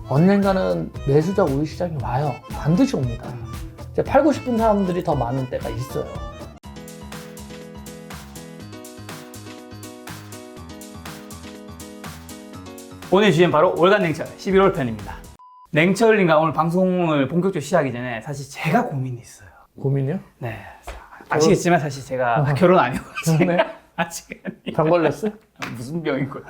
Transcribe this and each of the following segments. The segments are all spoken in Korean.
언젠가는 매수자 우위 시장이 와요. 반드시 옵니다. 이제 팔고 싶은 사람들이 더 많은 때가 있어요. 오늘 주제는 바로 월간 냉철 11월 편입니다. 냉철님과 오늘 방송을 본격적으로 시작하기 전에 사실 제가 고민이 있어요. 고민이요? 네. 아시겠지만 사실 제가 결혼 안 해가지고 네. 아직 병 걸렸어요? 무슨 병인 거예요?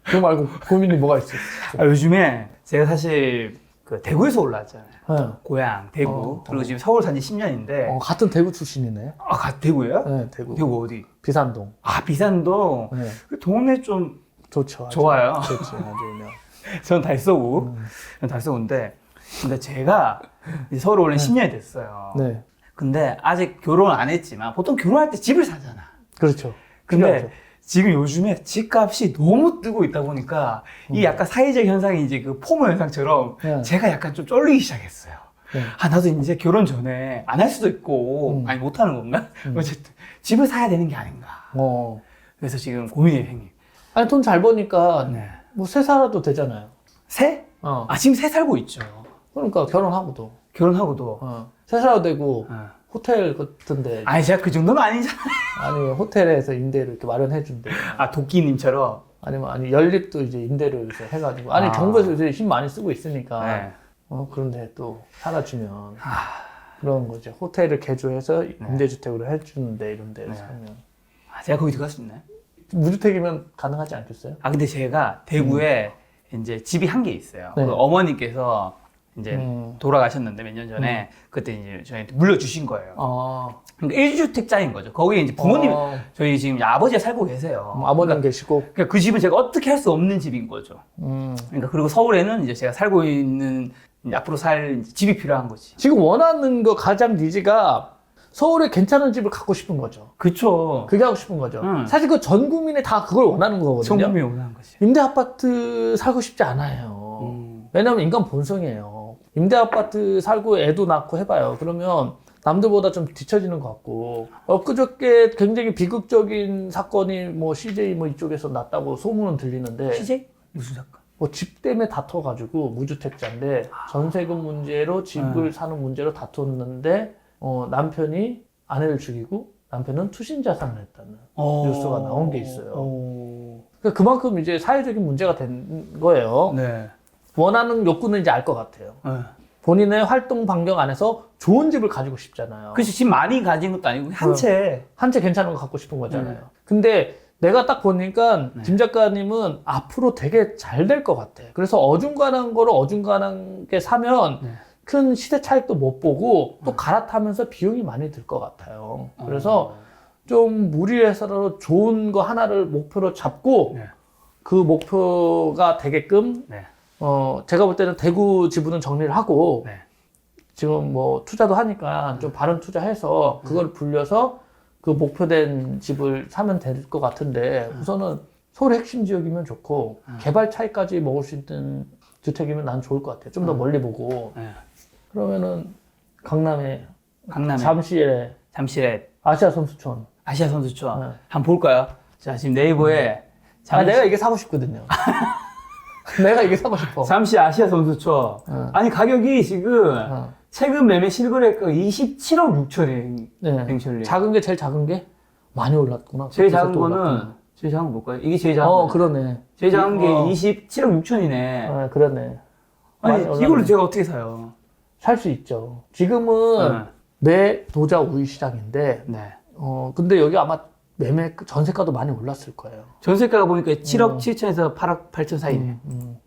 그거 말고 고민이 뭐가 있어요? 요즘에 제가 사실 그 대구에서 올라왔잖아요. 네. 고향 대구. 그리고 지금 서울 산 지 10년인데. 같은 대구 출신이네. 대구예요? 네, 대구. 대구 어디? 비산동. 비산동. 네. 그 동네 좀 좋죠. 아주. 좋아요. 좋죠. 아주 그냥. 전 달서구. 전 달서구인데. 근데 제가 이제 서울 올린 10년이 됐어요. 네. 근데 아직 결혼 안 했지만 보통 결혼할 때 집을 사잖아. 그렇죠. 근데 필요하죠. 지금 요즘에 집값이 너무 뜨고 있다 보니까 이 약간 사회적 현상이 이제 그 포모 현상처럼 네. 제가 약간 좀 쫄리기 시작했어요. 네. 나도 이제 결혼 전에 안 할 수도 있고, 아니 못 하는 건가? 어쨌든 집을 사야 되는 게 아닌가. 그래서 지금 고민이에요, 형님. 아니 돈 잘 버니까 네. 뭐 새 살아도 되잖아요. 새? 지금 새 살고 있죠. 그러니까 결혼하고도 결혼하고도. 새 살아도 되고 어. 호텔 같은데 아니 제가 그 정도는 아니잖아요. 아니 호텔에서 임대를 이렇게 마련해 준대. 도끼님처럼. 아니 연립도 이제 임대를 이제 해가지고 정부에서 이제 힘 많이 쓰고 있으니까 네. 그런데 또 살아주면 그런 거죠. 호텔을 개조해서 임대주택으로 해주는데 이런 데를 살면 제가 거기 들어갈 수 있나요? 무주택이면 가능하지 않겠어요? 근데 제가 대구에 이제 집이 한 개 있어요. 네. 그 어머니께서 이제 돌아가셨는데 몇 년 전에 그때 이제 저희한테 물려주신 거예요. 그러니까 1주택자인 거죠. 거기에 이제 부모님, 저희 지금 아버지가 살고 계세요. 아버님 계시고. 그러니까 그 집은 제가 어떻게 할 수 없는 집인 거죠. 그러니까 그리고 서울에는 이제 제가 살고 있는 이제 앞으로 살 집이 필요한 거지. 지금 원하는 거 가장 니즈가 서울에 괜찮은 집을 갖고 싶은 거죠. 그쵸. 그게 하고 싶은 거죠. 사실 그 전 국민이 다 그걸 원하는 거거든요. 전 국민이 원하는 거지. 임대 아파트 살고 싶지 않아요. 왜냐면 인간 본성이에요. 임대 아파트 살고 애도 낳고 해봐요. 그러면 남들보다 좀 뒤처지는 것 같고, 엊그저께 굉장히 비극적인 사건이 뭐 CJ 뭐 이쪽에서 났다고 소문은 들리는데, CJ? 무슨 사건? 뭐 집 때문에 다퉈가지고 무주택자인데 전세금 문제로 집을 사는 문제로 다퉜는데 남편이 아내를 죽이고 남편은 투신 자산을 했다는 뉴스가 나온 게 있어요. 그러니까 그만큼 이제 사회적인 문제가 된 거예요. 네. 원하는 욕구는 이제 알 것 같아요. 본인의 활동 반경 안에서 좋은 집을 가지고 싶잖아요. 그치, 집 많이 가진 것도 아니고 한 채. 한 채 괜찮은 거 갖고 싶은 거잖아요. 근데 내가 딱 보니까 김 작가님은 앞으로 되게 잘 될 것 같아. 그래서 어중간한 거를 어중간하게 사면 큰 시대 차익도 못 보고 또 갈아타면서 비용이 많이 들 것 같아요. 그래서 좀 무리해서라도 좋은 거 하나를 목표로 잡고 그 목표가 되게끔 제가 볼 때는 대구 지분은 정리를 하고 지금 뭐 투자도 하니까 좀 바른 투자해서 그걸 불려서 그 목표된 집을 사면 될 것 같은데 우선은 서울 핵심 지역이면 좋고 개발 차이까지 먹을 수 있는 주택이면 난 좋을 것 같아요. 좀 더 멀리 보고 그러면은 강남에 잠실에 아시아 선수촌 한번 볼까요? 자, 지금 네이버에 내가 이게 사고 싶거든요. 내가 이게 사고 싶어. 잠시 아시아 선수촌. 아니 가격이 지금 최근 매매 실거래가 27억 6천에 냉철리. 작은 게 제일 작은 게 많이 올랐구나. 제일 작은 거는 제일 작은 거 볼까요? 이게 제일 작은 거. 그러네. 제일 작은 게 27억 6천이네. 그러네. 아니 이걸로 제가 어떻게 사요? 살 수 있죠. 지금은 매도자 우위 시장인데 근데 여기 아마 매매 전세가도 많이 올랐을 거예요. 전세가가 보니까 7억 7천에서 8억 8천 사이네.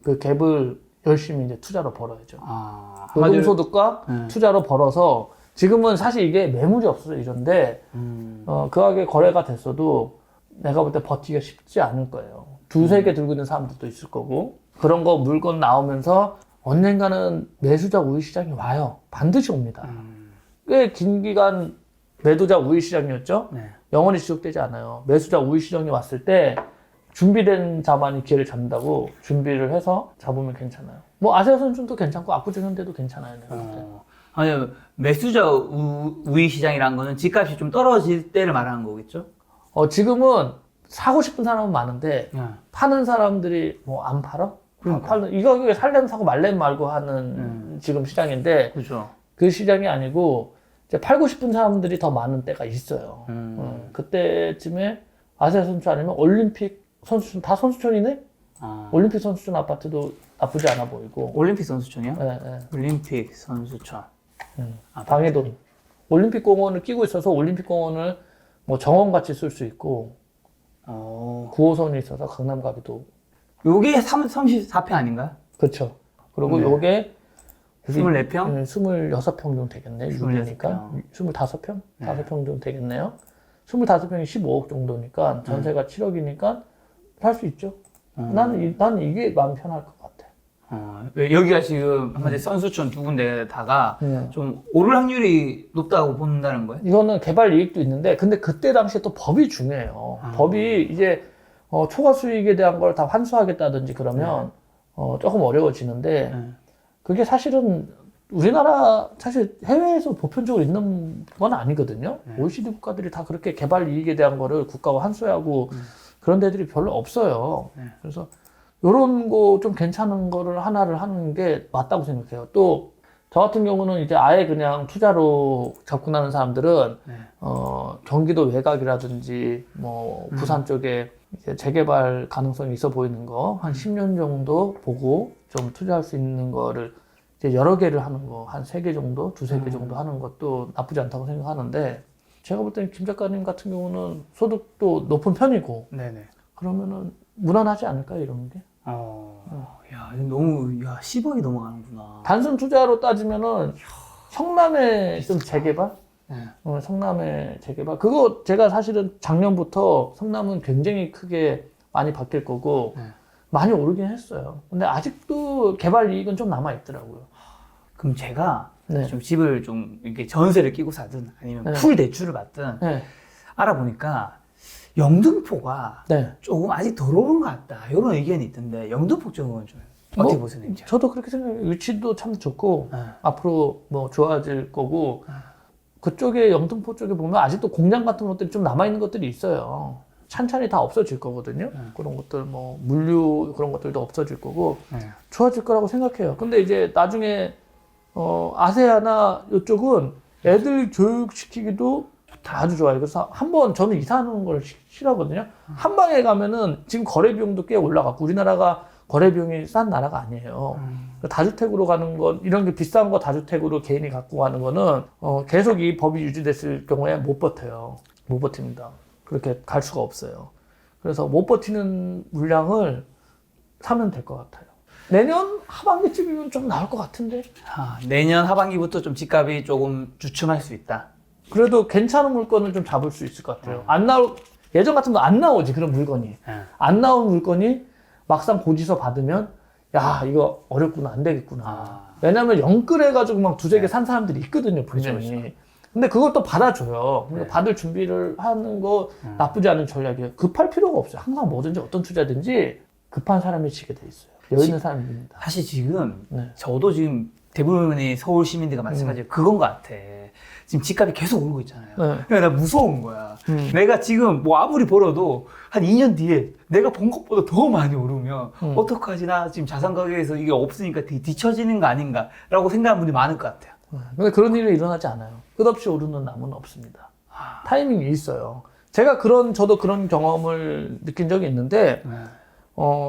그 갭을 열심히 이제 투자로 벌어야죠. 맞아요. 노동소득과 투자로 벌어서 지금은 사실 이게 매물이 없어서 이런데 그 가게 거래가 됐어도 내가 볼 때 버티기가 쉽지 않을 거예요. 두세 개 들고 있는 사람들도 있을 거고 그런 거 물건 나오면서 언젠가는 매수자 우위 시장이 와요. 반드시 옵니다. 꽤 긴 기간 매도자 우위 시장이었죠. 영원히 지속되지 않아요. 매수자 우위 시장이 왔을 때 준비된 자만이 기회를 잡는다고 준비를 해서 잡으면 괜찮아요. 뭐 아시아 선수도 괜찮고 압구정현대도 괜찮아요. 내가 볼 때. 아니 매수자 우위 시장이라는 거는 집값이 좀 떨어질 때를 말하는 거겠죠? 지금은 사고 싶은 사람은 많은데 파는 사람들이 뭐 안 팔아? 팔는 이 가격에 살렘 사고 말렘 말고 하는 지금 시장인데 그죠. 그 시장이 아니고 이제 팔고 싶은 사람들이 더 많은 때가 있어요. 그때쯤에 아시아 선수 아니면 올림픽 선수촌 다 선수촌이네? 올림픽 선수촌 아파트도 나쁘지 않아 보이고. 올림픽 선수촌이요? 네, 네. 올림픽 선수촌. 방해돈. 올림픽 공원을 끼고 있어서 올림픽 공원을 뭐 정원같이 쓸 수 있고 9호선이 있어서 강남 가기도. 요게 34평 아닌가요? 그렇죠. 그리고 요게 24평? 26평 정도 되겠네. 6이니까 25평? 5평 정도 되겠네요. 25평이 15억 정도니까 전세가 7억이니까 살 수 있죠. 나는 이게 마음 편할 것 같아. 여기가 지금 한마디 선수촌 두 군데다가 좀 오를 확률이 높다고 본다는 거예요? 이거는 개발 이익도 있는데, 근데 그때 당시에 또 법이 중요해요. 법이 이제 초과 수익에 대한 걸 다 환수하겠다든지 그러면 조금 어려워지는데, 그게 사실은 우리나라 사실 해외에서 보편적으로 있는 건 아니거든요. OECD 국가들이 다 그렇게 개발 이익에 대한 거를 국가가 환수하고 그런 데들이 별로 없어요. 그래서 요런 거 좀 괜찮은 거를 하나를 하는 게 맞다고 생각해요. 또 저 같은 경우는 이제 아예 그냥 투자로 접근하는 사람들은 경기도 외곽이라든지 뭐 부산 쪽에 이제 재개발 가능성이 있어 보이는 거 한 10년 정도 보고 좀 투자할 수 있는 거를 이제 여러 개를 하는 거, 한 3개 정도, 2-3개 정도 하는 것도 나쁘지 않다고 생각하는데, 제가 볼 때는 김 작가님 같은 경우는 소득도 높은 편이고, 네네. 그러면은 무난하지 않을까요, 이런 게? 야, 너무, 10억이 넘어가는구나. 단순 투자로 따지면은 성남의 좀 재개발? 네. 성남의 재개발. 그거 제가 사실은 작년부터 성남은 굉장히 크게 많이 바뀔 거고, 많이 오르긴 했어요. 근데 아직도 개발 이익은 좀 남아있더라고요. 그럼 제가 좀 집을 좀 이렇게 전세를 끼고 사든 아니면 풀 대출을 받든 알아보니까 영등포가 조금 아직 덜 오른 것 같다. 이런 의견이 있던데 영등포 쪽은 좀 어떻게 보세요? 저도 그렇게 생각해요. 위치도 참 좋고 앞으로 뭐 좋아질 거고 그쪽에 영등포 쪽에 보면 아직도 공장 같은 것들이 좀 남아있는 것들이 있어요. 찬찬히 다 없어질 거거든요. 그런 것들 뭐 물류 그런 것들도 없어질 거고 좋아질 거라고 생각해요. 근데 이제 나중에 아세아나 이쪽은 애들 교육시키기도 아주 좋아요. 그래서 한번 저는 이사하는 걸 싫어하거든요. 한 방에 가면은 지금 거래 비용도 꽤 올라갔고 우리나라가 거래 비용이 싼 나라가 아니에요. 다주택으로 가는 건 이런 게 비싼 거 다주택으로 개인이 갖고 가는 거는 계속 이 법이 유지됐을 경우에 못 버텨요. 못 버팁니다. 그렇게 갈 수가 없어요. 그래서 못 버티는 물량을 사면 될 것 같아요. 내년 하반기쯤이면 좀 나올 것 같은데? 내년 하반기부터 좀 집값이 조금 주춤할 수 있다. 그래도 괜찮은 물건을 좀 잡을 수 있을 것 같아요. 예전 같으면 안 나오지, 그런 물건이. 안 나온 물건이 막상 고지서 받으면, 야, 이거 어렵구나, 안 되겠구나. 왜냐면 영끌해가지고 막 2-3개 산 사람들이 있거든요, 분명히. 그렇죠. 근데 그걸 또 받아줘요. 받을 준비를 하는 거 나쁘지 않은 전략이에요. 급할 필요가 없어요. 항상 뭐든지 어떤 투자든지 급한 사람이 지게 돼 있어요. 여유 있는 사람입니다. 사실 지금 저도 지금 대부분의 서울 시민들과 마찬가지로 그건 것 같아. 지금 집값이 계속 오르고 있잖아요. 그러니까 나 무서운 거야. 내가 지금 뭐 아무리 벌어도 한 2년 뒤에 내가 번 것보다 더 많이 오르면 어떡하지? 나 지금 자산 가격에서 이게 없으니까 되게 뒤처지는 거 아닌가라고 생각하는 분들이 많을 것 같아요. 근데 그런 일이 일어나지 않아요. 끝없이 오르는 나무는 없습니다. 타이밍이 있어요. 저도 그런 경험을 느낀 적이 있는데,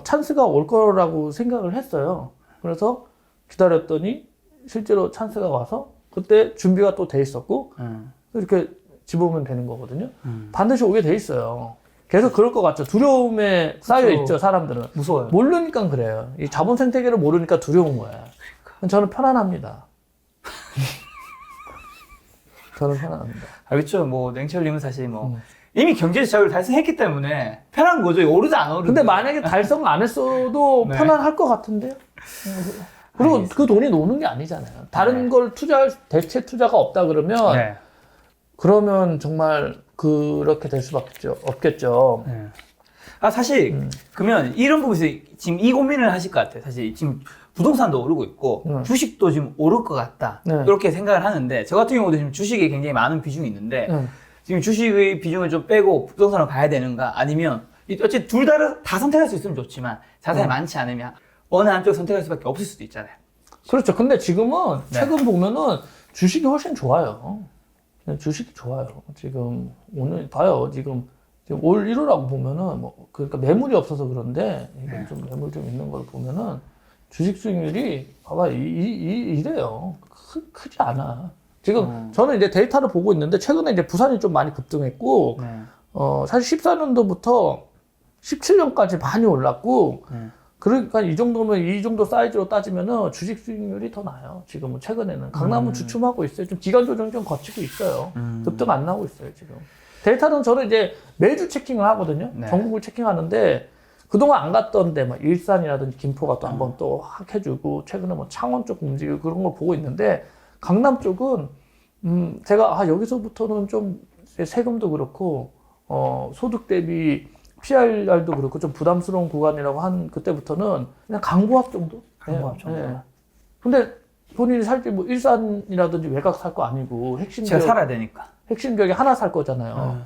찬스가 올 거라고 생각을 했어요. 그래서 기다렸더니 실제로 찬스가 와서 그때 준비가 또 돼 있었고, 이렇게 집어오면 되는 거거든요. 반드시 오게 돼 있어요. 계속 그럴 것 같죠. 두려움에 쌓여 있죠, 사람들은. 무서워요. 모르니까 그래요. 이 자본 생태계를 모르니까 두려운 거야. 저는 편안합니다. 저는 편안합니다. 알겠죠? 뭐 냉철님은 사실 뭐 이미 경제적 자유를 달성했기 때문에 편한 거죠. 오르지 안 오르지. 근데 만약에 달성 안 했어도 편안할 것 같은데요? 그리고 알겠습니다. 그 돈이 노는 게 아니잖아요. 다른 걸 투자할 대체 투자가 없다 그러면 그러면 정말 그렇게 될 수밖에 없겠죠. 사실 그러면 이런 부분에서 지금 이 고민을 하실 것 같아요. 사실 지금 부동산도 오르고 있고 주식도 지금 오를 것 같다. 이렇게 생각을 하는데 저 같은 경우도 지금 주식에 굉장히 많은 비중이 있는데 지금 주식의 비중을 좀 빼고 부동산으로 가야 되는가 아니면 어쨌든 둘 다 선택할 수 있으면 좋지만 자산이 많지 않으면 어느 한쪽 선택할 수밖에 없을 수도 있잖아요. 그렇죠. 근데 지금은 네. 최근 보면은 주식이 훨씬 좋아요. 주식이 좋아요. 지금 오늘 봐요. 지금 올 1호라고 보면은 뭐 그러니까 매물이 없어서 그런데 이게 좀 매물 좀 있는 걸 보면은 주식 수익률이 봐봐 이래요. 크지 않아. 지금 저는 이제 데이터를 보고 있는데 최근에 이제 부산이 좀 많이 급등했고 사실 14년도부터 17년까지 많이 올랐고 그러니까 이 정도면 이 정도 사이즈로 따지면은 주식 수익률이 더 나아요. 지금은 최근에는 강남은 주춤하고 있어요. 좀 기간 조정 좀 거치고 있어요. 급등 안 나오고 있어요 지금. 데이터는 저는 이제 매주 체킹을 하거든요. 네. 전국을 체킹하는데 그동안 안 갔던 데 막 일산이라든지 김포가 또 한번 또 확 해주고 최근에 뭐 창원 쪽 움직이고 그런 걸 보고 있는데 강남 쪽은 제가 여기서부터는 좀 세금도 그렇고 소득 대비 PRR도 그렇고 좀 부담스러운 구간이라고 한 그때부터는 그냥 강보합 정도? 강보합 정도. 네. 근데 본인이 살 때 뭐 일산이라든지 외곽 살 거 아니고 핵심 제가 지역, 살아야 되니까. 핵심 지역에 하나 살 거잖아요.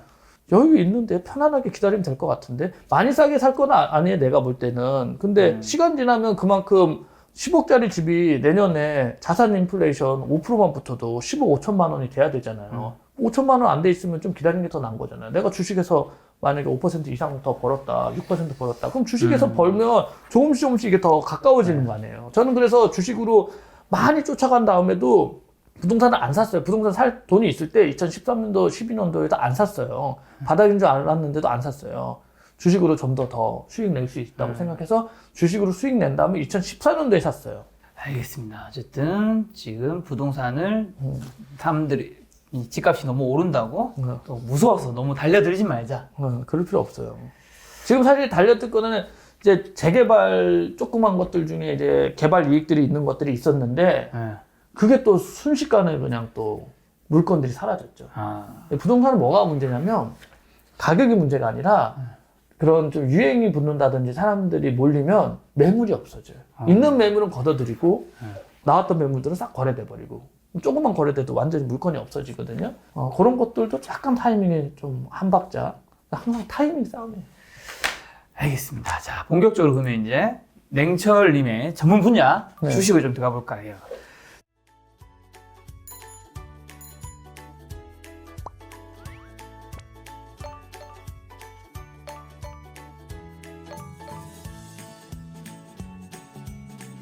여유 있는데 편안하게 기다리면 될 것 같은데 많이 싸게 살 건 아니에요 내가 볼 때는. 근데 시간 지나면 그만큼 10억짜리 집이 내년에 자산 인플레이션 5%만 붙어도 10억 5천만 원이 돼야 되잖아요. 5천만 원 안 돼 있으면 좀 기다리는 게 더 나은 거잖아요. 내가 주식에서 만약에 5% 이상 더 벌었다, 6% 벌었다. 그럼 주식에서 벌면 조금씩 이게 더 가까워지는 거 아니에요. 저는 그래서 주식으로 많이 쫓아간 다음에도 부동산을 안 샀어요. 부동산 살 돈이 있을 때 2013년도, 12년도에도 안 샀어요. 바닥인 줄 알았는데도 안 샀어요. 주식으로 좀 더 수익 낼 수 있다고 생각해서 주식으로 수익 낸 다음에 2014년도에 샀어요. 알겠습니다. 어쨌든 지금 부동산을 사람들이 이 집값이 너무 오른다고 또 무서워서 너무 달려들지 말자. 그럴 필요 없어요. 지금 사실 달려들 거는 이제 재개발 조그만 것들 중에 이제 개발 이익들이 있는 것들이 있었는데 그게 또 순식간에 그냥 또 물건들이 사라졌죠. 부동산은 뭐가 문제냐면 가격이 문제가 아니라 그런 좀 유행이 붙는다든지 사람들이 몰리면 매물이 없어져요. 있는 매물은 걷어들이고 나왔던 매물들은 싹 거래돼 버리고 조금만 거래돼도 완전히 물건이 없어지거든요. 그런 것들도 약간 타이밍이 좀 한 박자. 항상 타이밍 싸움이에요. 알겠습니다. 자, 본격적으로 그러면 이제 냉철님의 전문 분야 주식을 좀 들어가 볼까 해요.